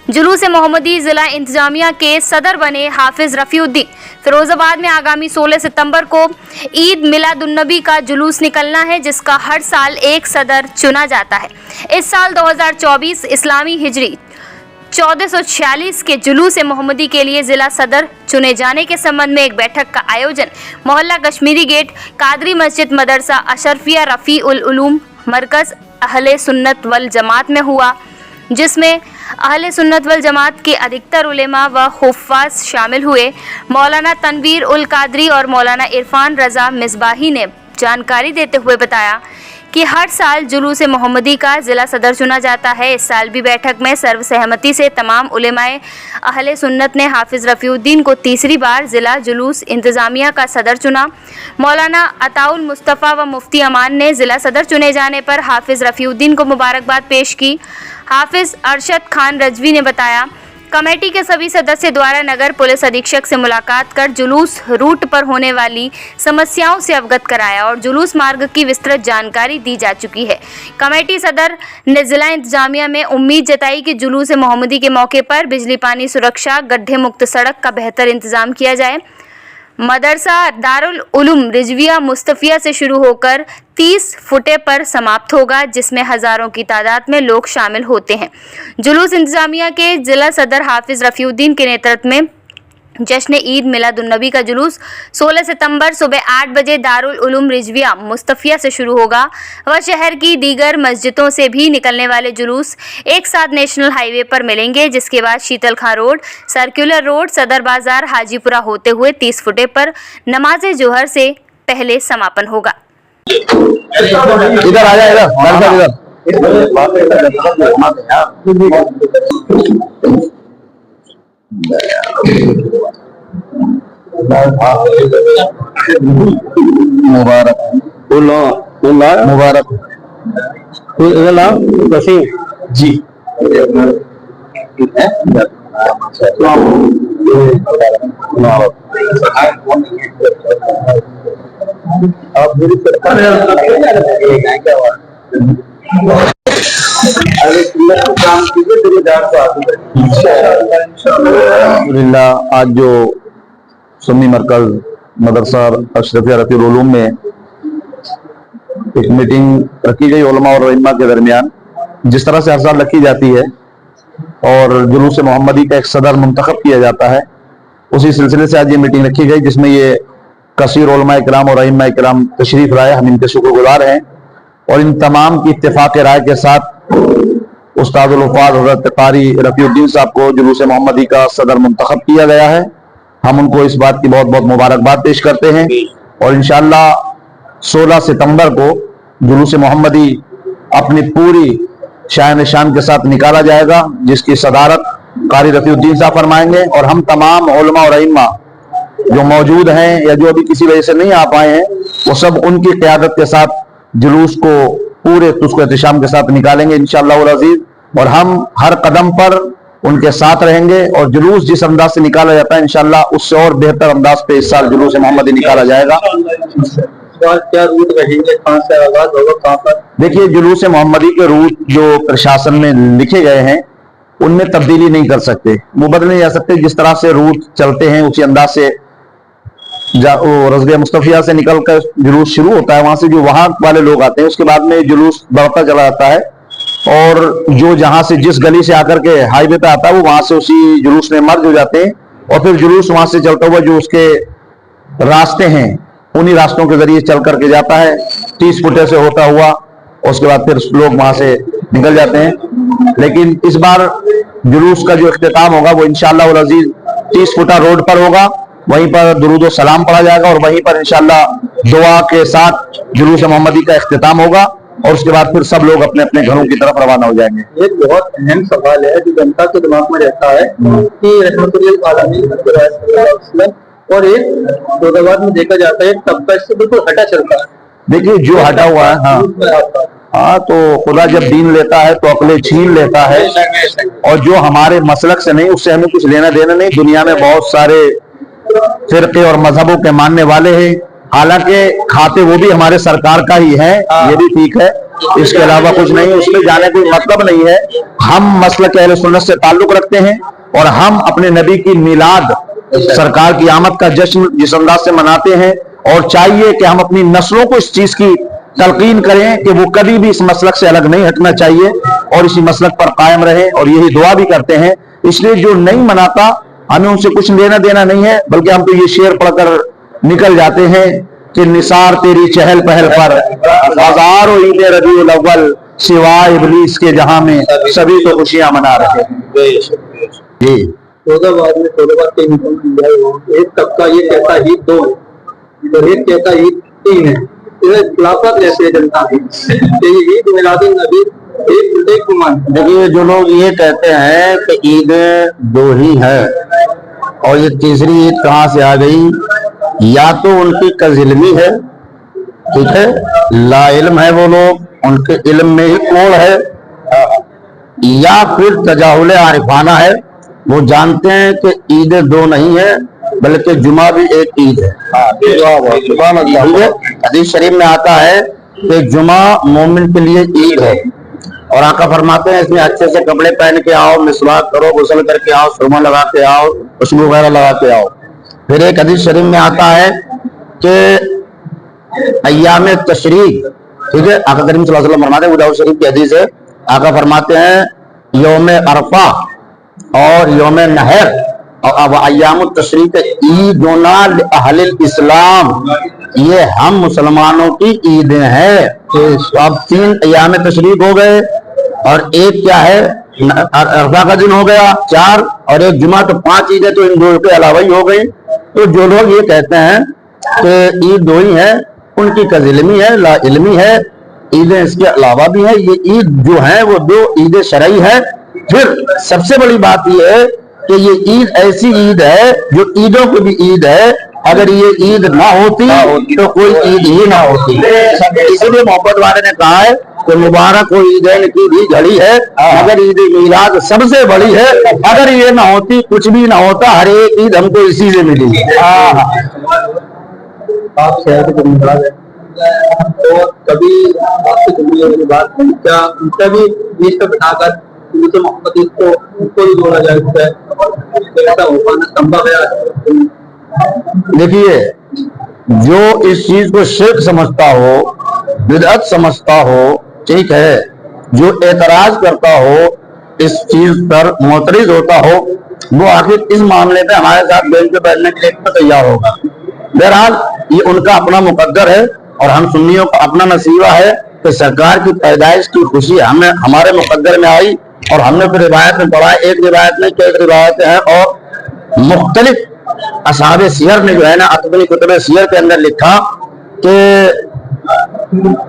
जुलूस मोहम्मदी जिला इंतजामिया के सदर बने हाफिज रफीउद्दीन। फिरोजाबाद में आगामी 16 सितंबर को ईद मिलादुन्नबी का जुलूस निकलना है, जिसका हर साल एक सदर चुना जाता है। इस साल 2024 इस्लामी हिजरी 1446 के जुलूस मोहम्मदी के लिए जिला सदर चुने जाने के संबंध में एक बैठक का आयोजन मोहल्ला कश्मीरी गेट, कादरी मस्जिद, मदरसा अशरफिया रफ़ी उल उलूम मरकज़ अहले सुन्नत वल जमात में हुआ, जिसमें अहले सुन्नत वल जमात के अधिकतर उलेमा व हुफ़्फ़ाज़ शामिल हुए। मौलाना तनवीर उल कादरी और मौलाना इरफान रज़ा मिसबाही ने जानकारी देते हुए बताया कि हर साल जुलूस मोहम्मदी का ज़िला सदर चुना जाता है। इस साल भी बैठक में सर्वसहमति से तमाम उलेमाए अहले सुन्नत ने हाफिज़ रफ़ीउद्दीन को तीसरी बार ज़िला जुलूस इंतज़ामिया का सदर चुना। मौलाना अताउल मुस्तफ़ा व मुफ्ती अमान ने ज़िला सदर चुने जाने पर हाफिज़ रफ़ीउद्दीन को मुबारकबाद पेश की। हाफिज़ अरशद खान रजवी ने बताया, कमेटी के सभी सदस्य द्वारा नगर पुलिस अधीक्षक से मुलाकात कर जुलूस रूट पर होने वाली समस्याओं से अवगत कराया और जुलूस मार्ग की विस्तृत जानकारी दी जा चुकी है। कमेटी सदर ने जिला इंतजामिया में उम्मीद जताई कि जुलूस मोहम्मदी के मौके पर बिजली, पानी, सुरक्षा, गड्ढे मुक्त सड़क का बेहतर इंतजाम किया जाए। मदरसा दारुल उलूम रिजविया मुस्तफिया से शुरू होकर 30 फुटे पर समाप्त होगा, जिसमें हज़ारों की तादाद में लोग शामिल होते हैं। जुलूस इंतजामिया के ज़िला सदर हाफिज़ रफ़ीउद्दीन के नेतृत्व में जश्न ईद मिलादुन्नबी का जुलूस 16 सितंबर सुबह 8 बजे दारुल उलूम रिजविया मुस्तफिया से शुरू होगा व शहर की दीगर मस्जिदों से भी निकलने वाले जुलूस एक साथ नेशनल हाईवे पर मिलेंगे, जिसके बाद शीतल खां रोड, सर्कुलर रोड, सदर बाजार, हाजीपुरा होते हुए 30 फुटे पर नमाज जोहर से पहले समापन होगा। इधर आ जा, इधर मुबारक मुबारक जी। आप आज जो सुन्नी मरकज मदरसा अशरफिया रफ़ी उल उलूम में एक मीटिंग रखी गई उलमा और इमाम के दरमियान, जिस तरह से हर साल रखी जाती है और जुलूस मोहम्मदी का एक सदर मुंतखब किया जाता है, उसी सिलसिले से आज ये मीटिंग रखी गई, जिसमें ये कसीर उलमा इकराम और अइम्मा इकराम तशरीफ लाए। हम इनके शुक्रगुजार हैं और इन तमाम की इत्तेफाक राय के साथ उस्तादुल वफ़ाज़ हज़रत क़ारी रफ़ीउद्दीन साहब को जुलूस मोहम्मदी का सदर मुंतखब किया गया है। हम उनको इस बात की बहुत बहुत मुबारकबाद पेश करते हैं और इंशाअल्लाह 16 सितंबर को जुलूस मोहम्मदी अपनी पूरी शान शान के साथ निकाला जाएगा, जिसकी सदारत क़ारी रफ़ीउद्दीन साहब फरमाएंगे और हम तमाम उलमा और अइम्मा जो मौजूद हैं या जो अभी किसी वजह से नहीं आ पाए हैं, वो सब उनकी क़यादत के साथ जुलूस को पूरे तुस्को एहतिशाम के साथ निकालेंगे इंशाअल्लाह उल अज़ीज़। और हम हर कदम पर उनके साथ रहेंगे और जुलूस जिस अंदाज से निकाला जाता है इंशाअल्लाह उससे और बेहतर अंदाज पे इस साल जुलूस मोहम्मदी निकाला जाएगा। क्या रूट रहेंगे, कहाँ से आगाज होगा, कहाँ पर? देखिए, जुलूस मोहम्मदी के रूट जो प्रशासन में लिखे गए हैं उनमें तब्दीली नहीं कर सकते, वो बदले नहीं जा सकते। जिस तरह से रूट चलते हैं उसी अंदाज से रज़विया मुस्तफिया से निकलकर जुलूस शुरू होता है, वहां से जो वहां वाले लोग आते हैं उसके बाद में जुलूस बढ़ता चला जाता है और जो जहां से जिस गली से आकर के हाईवे पे आता है वो वहां से उसी जुलूस में मर्ज हो जाते हैं और फिर जुलूस वहां से चलता हुआ जो उसके रास्ते हैं उन्हीं रास्तों के जरिए चल करके जाता है 30 फुटे से होता हुआ, उसके बाद फिर लोग वहां से निकल जाते हैं। लेकिन इस बार जुलूस का जो इख्तिताम होगा वो इंशाअल्लाह उल अज़ीज़ 30 फुटा रोड पर होगा, वहीं पर दुरूद व सलाम पढ़ा जाएगा और वहीं पर इंशाअल्लाह दुआ के साथ जुलूस मोहम्मदी का इख्तिताम होगा और उसके बाद फिर सब लोग अपने अपने घरों की तरफ रवाना हो जाएंगे। एक बहुत अहम सवाल है जो जनता के दिमाग में रहता है कि रहमतुल्लिल आलमीन और एक फिरोजाबाद में देखा जाता है तबका इससे बिल्कुल हटा चलता है। देखिए, जो हटा हुआ है हाँ, तो खुदा जब दीन लेता है तो अक्लें छीन लेता है और जो हमारे मसलक से नहीं उससे हमें कुछ लेना देना नहीं। दुनिया में बहुत सारे फिरके और मजहबों के मानने वाले हैं, हालांकि खाते वो भी हमारे सरकार का ही है, ये भी ठीक है, इसके अलावा कुछ नहीं, उसमें जाने कोई मतलब नहीं है। हम मसलक अहले सुन्नत से ताल्लुक रखते हैं और हम अपने नबी की मिलाद, सरकार की आमद का जश्न जिस अंदाज से मनाते हैं, और चाहिए कि हम अपनी नस्लों को इस चीज की तलकीन करें कि वो कभी भी इस मसलक से अलग नहीं हटना चाहिए और इसी मसलक पर कायम रहे, और यही दुआ भी करते हैं। इसलिए जो नहीं मनाता हमें उनसे कुछ लेना देना नहीं है, बल्कि हम तो ये शेर पढ़कर निकल जाते हैं कि निसार तेरी चहल पहल पर हजारों ईद रबीउल अव्वल सिवाय इब्लीस के जहां में सभी तो खुशियां मना रहे हैं। जी फैरोजाबाद में फैरोजाबाद के एक तबका ये कहता है ईद 2 है और एक कहता है ईद 3 है। खिलाफत रहती है जनता की, ईद मिलादुन नबी एक गुमान। देखिए, जो लोग ये कहते हैं कि ईद 2 ही है और ये तीसरी ईद कहां से आ गई, या तो उनकी कज़िल्मी है, ठीक है, ला इल्म है वो लोग, उनके इल्म में ही कोड़ है, या फिर तजाहुल आरिफाना है। वो जानते हैं कि ईद 2 नहीं है बल्कि जुमा भी एक ईद है। हदीस शरीफ में आता है कि जुमा मोमिन के लिए ईद है, और आका फरमाते हैं इसमें अच्छे से कपड़े पहन के आओ, मिसवाक करो, गुस्ल करके आओ, सुरमा लगा के आओ, खुशबू वगैरह लगा के आओ। फिर एक हदीस शरीफ में आता है कि अय्याम तशरीक, ठीक है, आका करीम सल्लल्लाहु अलैहि वसल्लम फरमाते हैं, अबू दाऊद शरीफ की हदीस है, आका फरमाते हैं यौम अरफा और यौम नहर और अब अय्याम तशरीक ईदुना अहलिल इस्लाम, ये हम मुसलमानों की ईदें हैं। तो अब 3 अय्याम तशरीक हो गए और एक क्या है अरफा का दिन हो गया 4, और एक जुमा, तो 5 ईदें तो इन 2 के अलावा ही हो गई। तो जो लोग ये कहते हैं कि ईद 2 ही है, उनकी कज़िल्मी है, ला इल्मी है। ईदें इसके अलावा भी है, ये ईद जो है वो 2 ईद शरई है। फिर सबसे बड़ी बात ये है कि ये ईद ऐसी ईद है जो ईदों की भी ईद है। अगर ये ईद ना होती तो कोई ईद ही ना होती। इसीलिए मोहब्बत वाले ने कहा है कि मुबारक हो ईदैन की भी घड़ी है, मगर ईद मिलाद सबसे बड़ी है। अगर ये ना होती, कुछ भी ना होता, हर एक ईद हमको इसी से मिली। आप शहर के जमींदार हैं और कभी आपसे जुड़ी हुई बात क्या उनका भी बीच पे बिठाकर मोहम्मद को उनको भी जोड़ा जाए, ऐसा हो पाना संभव है? देखिए, जो इस चीज को शिर्क समझता हो, बिदअत समझता हो, ठीक है, जो एतराज करता हो, इस चीज पर मोतरिज होता हो, वो आखिर इस मामले पे हमारे साथ बेंच पे बैठने के लिए तैयार होगा। बहरहाल ये उनका अपना मुकद्दर है और हम सुन्नियों का अपना नसीबा है कि सरकार की पैदाइश की खुशी हमें हमारे मुकद्दर में आई, और हमने फिर रिवायत में पढ़ा, एक रिवायत में कई रिवायतें हैं, और मुख्तलिफ असहाबे सियर ने जो है ना अपनी कुतुब सियर के अंदर लिखा कि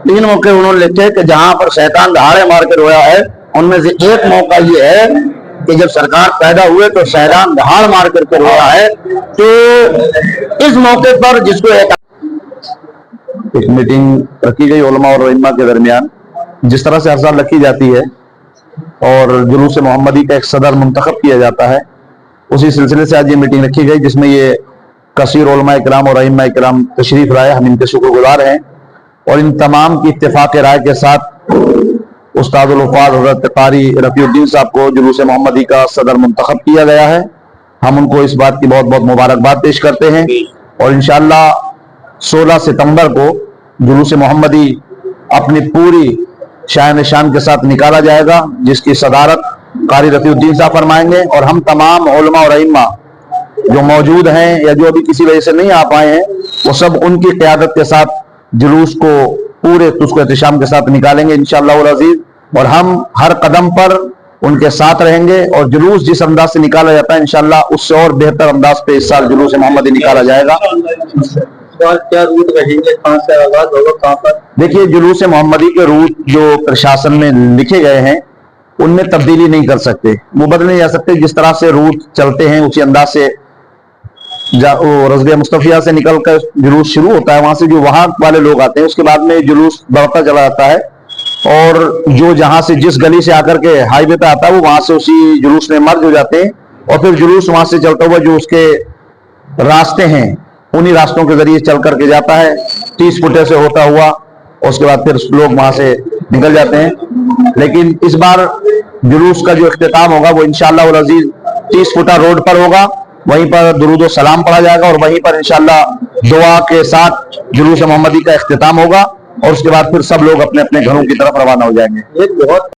3 मौके उन्होंने लिखे कि जहां पर शैतान दहाड़े मार के रोया है। उनमें से एक मौका ये है कि जब सरकार पैदा हुए तो शैतान दहाड़ मार करके रोया है। तो इस मौके पर जिसको एक मीटिंग रखी गई उलमा और रहीमा के दरमियान, जिस तरह से हर साल रखी जाती है और जुलूस मोहम्मदी का एक सदर मुंतखब किया जाता है, उसी सिलसिले से आज ये मीटिंग रखी गई, जिसमें ये कसीर उलमा इकराम और रहीमा इकराम तशरीफ लाए। हम इनके शुक्रगुजार हैं और इन तमाम की इत्तेफाक राय के साथ उस्तादुल वफ़ाद हज़रत कारी रफ़ीउद्दीन साहब को जुलूस मोहम्मदी का सदर मुंतखब किया गया है। हम उनको इस बात की बहुत बहुत मुबारकबाद पेश करते हैं और इंशाअल्लाह 16 सितंबर को जुलूस मोहम्मदी अपनी पूरी शान शान के साथ निकाला जाएगा, जिसकी सदारत कारी रफ़ीउद्दीन साहब फरमाएंगे। और हम तमाम उलमा और रहीमा जो मौजूद हैं या जो अभी किसी वजह से नहीं आ पाए हैं, वो सब उनकी क़यादत के साथ जुलूस को पूरे तुस्को एहतिशाम के साथ निकालेंगे इंशाअल्लाह अज़ीज़। और हम हर कदम पर उनके साथ रहेंगे और जुलूस जिस अंदाज से निकाला जाता है इंशाअल्लाह उससे और बेहतर अंदाज पे इस साल जुलूस मोहम्मदी निकाला जाएगा। क्या रूट रहेंगे, कहाँ से आगाज होगा, कहाँ पर? देखिए, जुलूस मोहम्मदी के रूट जो प्रशासन में लिखे गए हैं उनमें तब्दीली नहीं कर सकते, वो बदल नहीं जा सकते। जिस तरह से रूट चलते हैं उसी अंदाज से रज़्क़े मुस्तफ़िया से निकल कर जुलूस शुरू होता है, वहां से जो वहां वाले लोग आते हैं उसके बाद में जुलूस बढ़ता चला जाता है, और जो जहां से जिस गली से आकर के हाईवे पे आता है वो वहां से उसी जुलूस में मर्ज हो जाते हैं, और फिर जुलूस वहां से चलता हुआ जो उसके रास्ते हैं उन्हीं रास्तों के जरिए चल करके जाता है। 30 फुटे से होता हुआ اور اس کے بعد پھر لوگ وہاں سے نکل جاتے ہیں. لیکن اس بار جلوس کا جو اختتام ہوگا وہ انشاءاللہ العزیز 30 فٹا روڈ پر ہوگا. وہیں پر درود و سلام پڑھا جائے گا اور وہیں پر انشاءاللہ دعا کے ساتھ جلوس محمدی کا اختتام ہوگا اور اس کے بعد پھر سب لوگ اپنے اپنے گھروں کی طرف روانہ ہو جائیں گے. ایک بہت